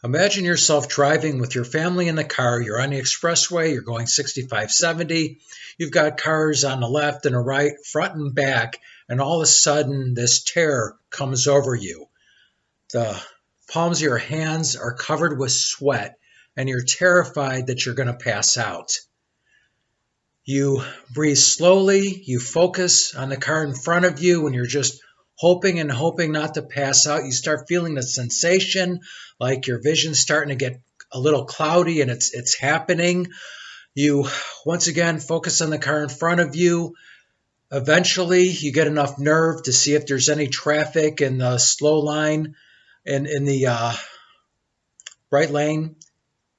Imagine yourself driving with your family in the car. You're on the expressway, you're going 65, 70. You've got cars on the left and the right, front and back, and all of a sudden this terror comes over you. The palms of your hands are covered with sweat, and you're terrified that you're going to pass out. You breathe slowly, you focus on the car in front of you, and you're just hoping and hoping not to pass out. You start feeling the sensation, like your vision's starting to get a little cloudy, and it's happening. You once again focus on the car in front of you. Eventually, you get enough nerve to see if there's any traffic in the slow line in the right lane.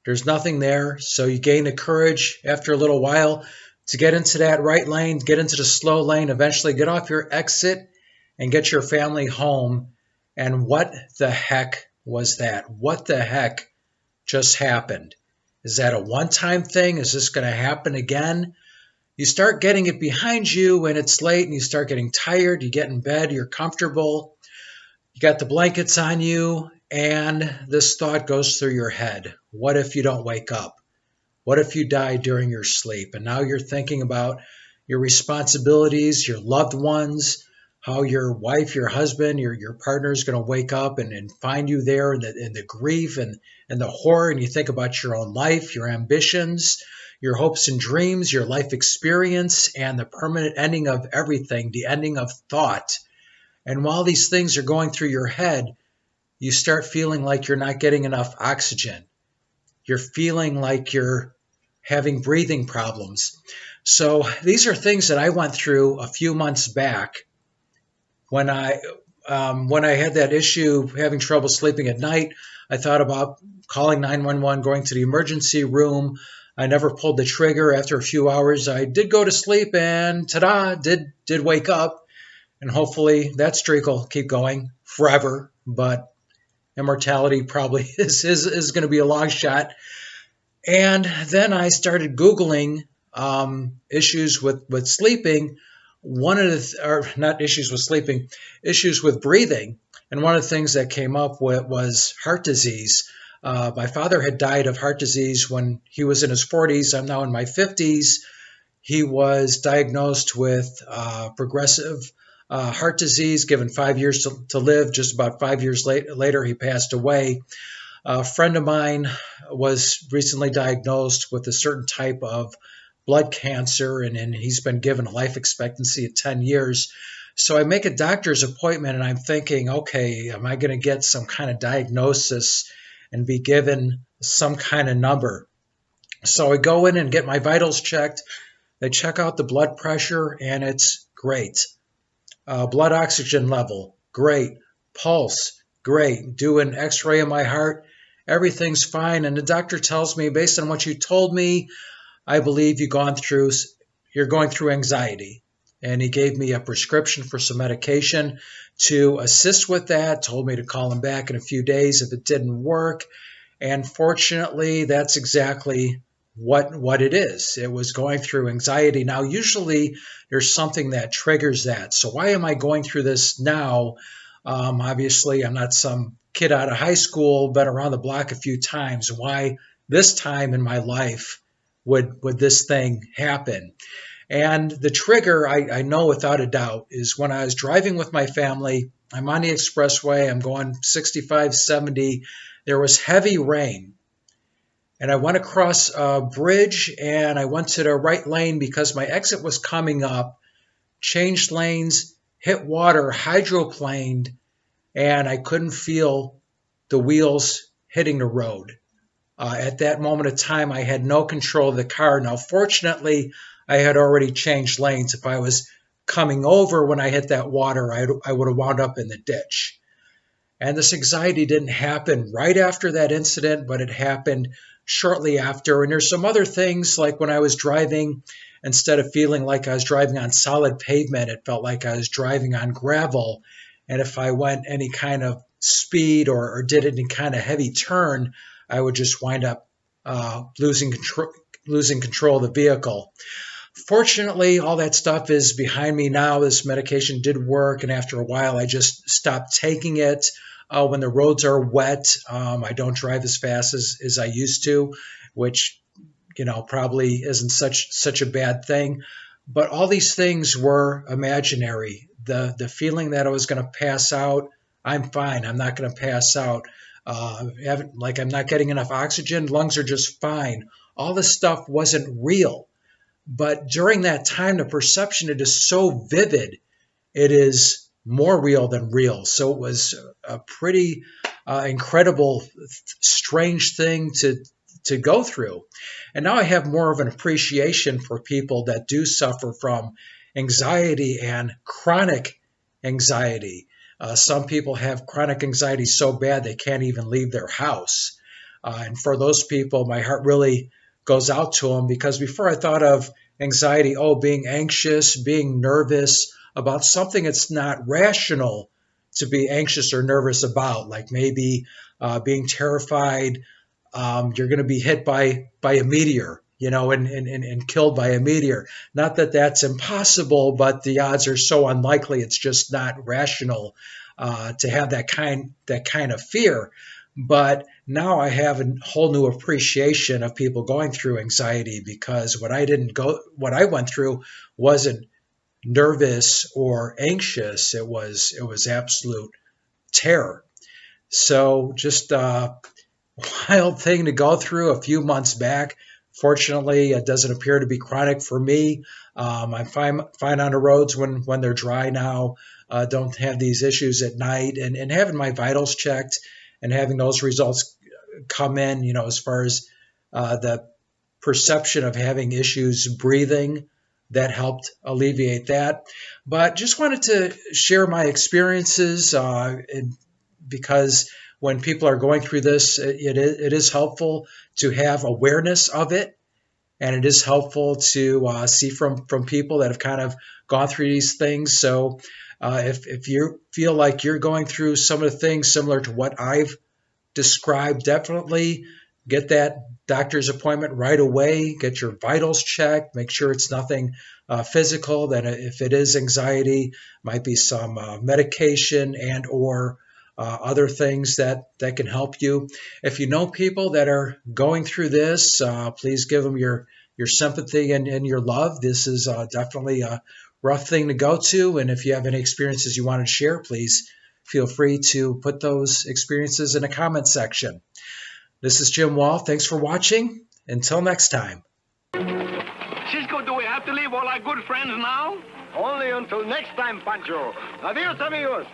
There's nothing there, so you gain the courage after a little while to get into that right lane, get into the slow lane, eventually get off your exit and get your family home. And what the heck was that? What the heck just happened? Is that a one-time thing? Is this going to happen again? You start getting it behind you and it's late and you start getting tired. You get in bed, you're comfortable, you got the blankets on you, and this thought goes through your head. What if you don't wake up? What if you die during your sleep? And now you're thinking about your responsibilities, your loved ones, how your wife, your husband, your partner is going to wake up and find you there in the grief and the horror. And you think about your own life, your ambitions, your hopes and dreams, your life experience, and the permanent ending of everything, the ending of thought. And while these things are going through your head, you start feeling like you're not getting enough oxygen. You're feeling like you're having breathing problems. So these are things that I went through a few months back when I had that issue, having trouble sleeping at night. I thought about calling 911, going to the emergency room. I never pulled the trigger. After a few hours, I did go to sleep, and ta-da, did wake up. And hopefully that streak will keep going forever. But immortality probably is going to be a long shot. And then I started Googling issues with sleeping. One of the, or not issues with sleeping, issues with breathing. And one of the things that came up with was heart disease. My father had died of heart disease when he was in his 40s. I'm now in my 50s. He was diagnosed with progressive heart disease, given 5 years to live. Just about 5 years later, he passed away. A friend of mine was recently diagnosed with a certain type of blood cancer, and he's been given a life expectancy of 10 years. So I make a doctor's appointment, and I'm thinking, okay, am I going to get some kind of diagnosis and be given some kind of number? So I go in and get my vitals checked. They check out the blood pressure, and it's great. Blood oxygen level, great. Pulse, great. Do an x-ray of my heart, everything's fine. And the doctor tells me, based on what you told me, I believe you're going through anxiety. And he gave me a prescription for some medication to assist with that, told me to call him back in a few days if it didn't work. And fortunately, that's exactly what it is. It was going through anxiety. Now, usually there's something that triggers that. So why am I going through this now? Obviously, I'm not some kid out of high school, been around the block a few times. Why this time in my life would this thing happen? And the trigger, I know without a doubt, is when I was driving with my family. I'm on the expressway. I'm going 65, 70. There was heavy rain. And I went across a bridge, and I went to the right lane because my exit was coming up, changed lanes, hit water, hydroplaned, and I couldn't feel the wheels hitting the road. At that moment of time, I had no control of the car. Now, fortunately, I had already changed lanes. If I was coming over when I hit that water, I would have wound up in the ditch. And this anxiety didn't happen right after that incident, but it happened shortly after. And there's some other things, like when I was driving, instead of feeling like I was driving on solid pavement, it felt like I was driving on gravel. And if I went any kind of speed or did any kind of heavy turn, I would just wind up losing control of the vehicle. Fortunately, all that stuff is behind me now. This medication did work, and after a while, I just stopped taking it. When the roads are wet, I don't drive as fast as I used to, which probably isn't such a bad thing. But all these things were imaginary. The feeling that I was going to pass out, I'm fine. I'm not going to pass out. Like I'm not getting enough oxygen. Lungs are just fine. All this stuff wasn't real. But during that time, the perception, it is so vivid. It is more real than real. So it was a pretty incredible, strange thing to go through. And now I have more of an appreciation for people that do suffer from anxiety and chronic anxiety. Some people have chronic anxiety so bad they can't even leave their house. And for those people, my heart really goes out to them, because before I thought of anxiety, being anxious, being nervous about something it's not rational to be anxious or nervous about, like maybe being terrified you're going to be hit by a meteor, and killed by a meteor. Not that that's impossible, but the odds are so unlikely. It's just not rational to have that kind of fear. But now I have a whole new appreciation of people going through anxiety, because what I went through wasn't nervous or anxious. It was absolute terror. So just wild thing to go through a few months back. Fortunately, it doesn't appear to be chronic for me. I'm fine on the roads when they're dry now. Don't have these issues at night, and having my vitals checked and having those results come in, as far as the perception of having issues breathing, that helped alleviate that. But just wanted to share my experiences, because when people are going through this, it is helpful to have awareness of it, and it is helpful to see from people that have kind of gone through these things. So if you feel like you're going through some of the things similar to what I've described, definitely get that doctor's appointment right away. Get your vitals checked. Make sure it's nothing physical. That if it is anxiety, might be some medication and or other things that can help you. If you know people that are going through this, please give them your sympathy and your love. This is definitely a rough thing to go to. And if you have any experiences you want to share, please feel free to put those experiences in the comment section. This is Jim Wall. Thanks for watching. Until next time. Cisco, do we have to leave all our good friends now? Only until next time, Pancho. Adios, amigos.